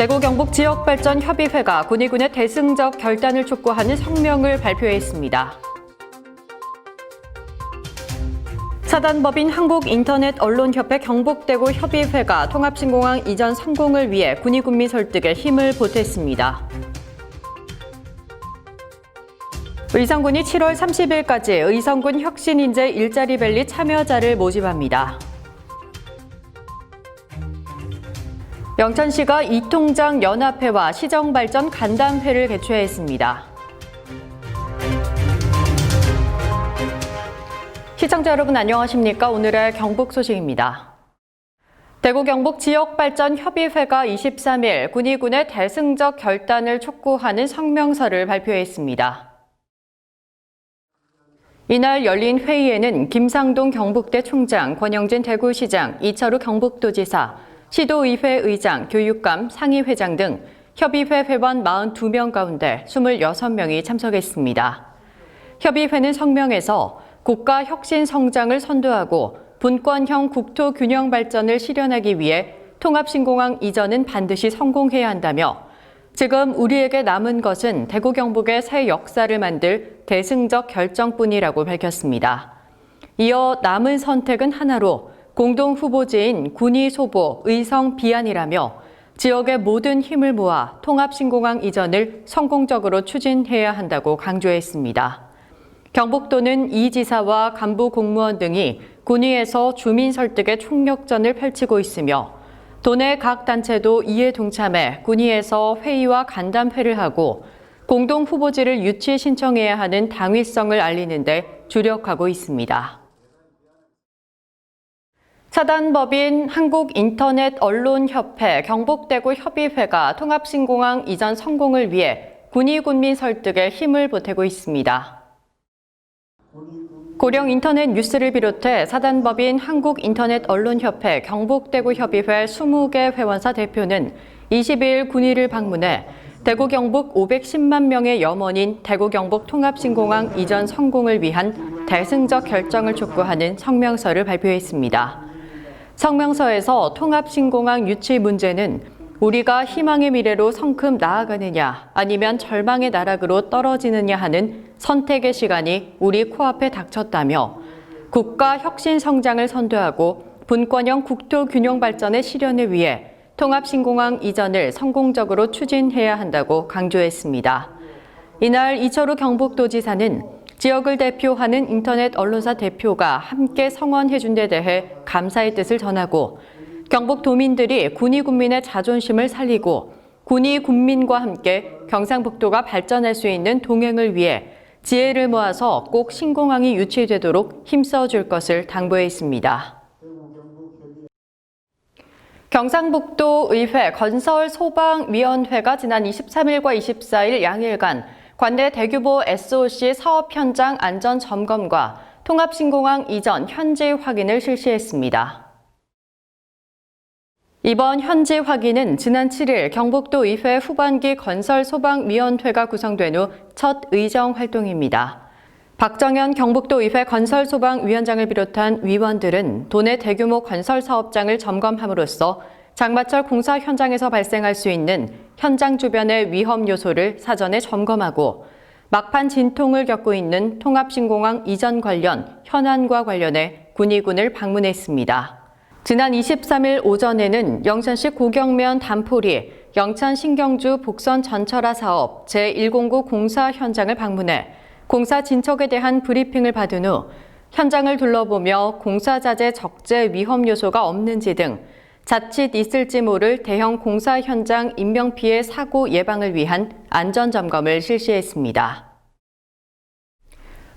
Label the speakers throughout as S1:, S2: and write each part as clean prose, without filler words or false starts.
S1: 대구 경북 지역발전협의회가 군의군의 대승적 결단을 촉구하는 성명을 발표했습니다. 사단법인 한국인터넷언론협회 경북대구 협의회가 통합신공항 이전 성공을 위해 군의군민 설득에 힘을 보탰습니다. 의성군이 7월 30일까지 의성군 혁신인재 일자리밸리 참여자를 모집합니다. 영천시가 이통장 연합회와 시정발전 간담회를 개최했습니다. 시청자 여러분 안녕하십니까? 오늘의 경북 소식입니다. 대구 경북 지역발전협의회가 23일 군의군의 대승적 결단을 촉구하는 성명서를 발표했습니다. 이날 열린 회의에는 김상동 경북대 총장, 권영진 대구시장, 이철우 경북도지사, 시도의회 의장, 교육감, 상임회장 등 협의회 회원 42명 가운데 26명이 참석했습니다. 협의회는 성명에서 국가 혁신 성장을 선도하고 분권형 국토 균형 발전을 실현하기 위해 통합신공항 이전은 반드시 성공해야 한다며 지금 우리에게 남은 것은 대구 경북의 새 역사를 만들 대승적 결정뿐이라고 밝혔습니다. 이어 남은 선택은 하나로 공동 후보지인 군의 소보, 의성 비안이라며 지역의 모든 힘을 모아 통합신공항 이전을 성공적으로 추진해야 한다고 강조했습니다. 경북도는 이 지사와 간부 공무원 등이 군의에서 주민 설득에 총력전을 펼치고 있으며 도내 각 단체도 이에 동참해 군의에서 회의와 간담회를 하고 공동 후보지를 유치 신청해야 하는 당위성을 알리는 데 주력하고 있습니다. 사단법인 한국인터넷언론협회 경북대구 협의회가 통합신공항 이전 성공을 위해 군의군민 설득에 힘을 보태고 있습니다. 고령인터넷 뉴스를 비롯해 사단법인 한국인터넷언론협회 경북대구협의회 20개 회원사 대표는 22일 군의를 방문해 대구 경북 510만 명의 염원인 대구 경북 통합신공항 이전 성공을 위한 대승적 결정을 촉구하는 성명서를 발표했습니다. 성명서에서 통합신공항 유치 문제는 우리가 희망의 미래로 성큼 나아가느냐 아니면 절망의 나락으로 떨어지느냐 하는 선택의 시간이 우리 코앞에 닥쳤다며 국가 혁신 성장을 선도하고 분권형 국토 균형 발전의 실현을 위해 통합신공항 이전을 성공적으로 추진해야 한다고 강조했습니다. 이날 이철우 경북도지사는 지역을 대표하는 인터넷 언론사 대표가 함께 성원해준 데 대해 감사의 뜻을 전하고 경북 도민들이 군의군민의 자존심을 살리고 군의군민과 함께 경상북도가 발전할 수 있는 동행을 위해 지혜를 모아서 꼭 신공항이 유치되도록 힘써줄 것을 당부했습니다. 경상북도 의회 건설소방위원회가 지난 23일과 24일 양일간 관내 대규모 SOC 사업 현장 안전 점검과 통합신공항 이전 현지 확인을 실시했습니다. 이번 현지 확인은 지난 7일 경북도 의회 후반기 건설소방위원회가 구성된 후 첫 의정 활동입니다. 박정현 경북도 의회 건설소방위원장을 비롯한 위원들은 도내 대규모 건설 사업장을 점검함으로써 장마철 공사 현장에서 발생할 수 있는 현장 주변의 위험 요소를 사전에 점검하고 막판 진통을 겪고 있는 통합신공항 이전 관련 현안과 관련해 군의군을 방문했습니다. 지난 23일 오전에는 영천시 고경면 단포리, 영천 신경주 복선 전철화 사업 제109 공사 현장을 방문해 공사 진척에 대한 브리핑을 받은 후 현장을 둘러보며 공사 자재 적재 위험 요소가 없는지 등 자칫 있을지 모를 대형 공사 현장 인명피해 사고 예방을 위한 안전점검을 실시했습니다.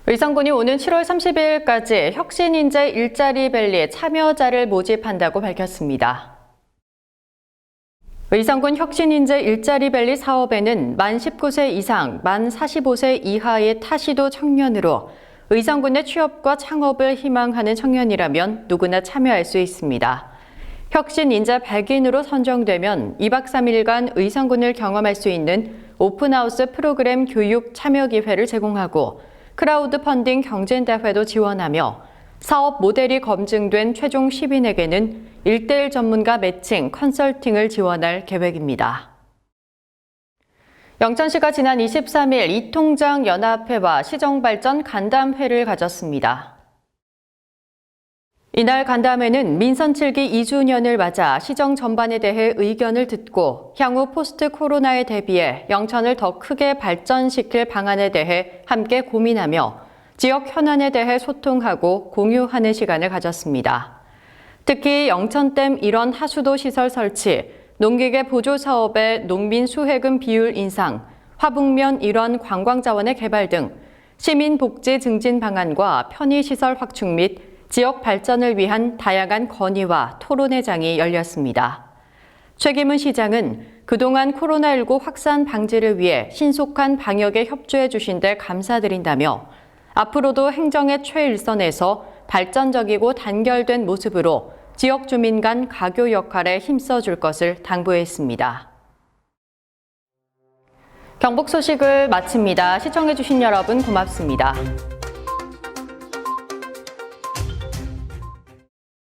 S1: 의성군이 오는 7월 30일까지 혁신인재 일자리밸리 참여자를 모집한다고 밝혔습니다. 의성군 혁신인재 일자리밸리 사업에는 만 19세 이상, 만 45세 이하의 타시도 청년으로 의성군의 취업과 창업을 희망하는 청년이라면 누구나 참여할 수 있습니다. 혁신인재 100인으로 선정되면 2박 3일간 의성군을 경험할 수 있는 오픈하우스 프로그램 교육 참여 기회를 제공하고 크라우드 펀딩 경진대회도 지원하며 사업 모델이 검증된 최종 10인에게는 1:1 전문가 매칭 컨설팅을 지원할 계획입니다. 영천시가 지난 23일 이통장 연합회와 시정발전 간담회를 가졌습니다. 이날 간담회는 민선 7기 2주년을 맞아 시정 전반에 대해 의견을 듣고 향후 포스트 코로나에 대비해 영천을 더 크게 발전시킬 방안에 대해 함께 고민하며 지역 현안에 대해 소통하고 공유하는 시간을 가졌습니다. 특히 영천댐 일원 하수도 시설 설치, 농기계 보조 사업의 농민 수혜금 비율 인상, 화북면 일원 관광자원의 개발 등 시민 복지 증진 방안과 편의시설 확충 및 지역 발전을 위한 다양한 건의와 토론회장이 열렸습니다. 최기문 시장은 그동안 코로나19 확산 방지를 위해 신속한 방역에 협조해 주신 데 감사드린다며 앞으로도 행정의 최일선에서 발전적이고 단결된 모습으로 지역 주민 간 가교 역할에 힘써줄 것을 당부했습니다. 경북 소식을 마칩니다. 시청해주신 여러분 고맙습니다.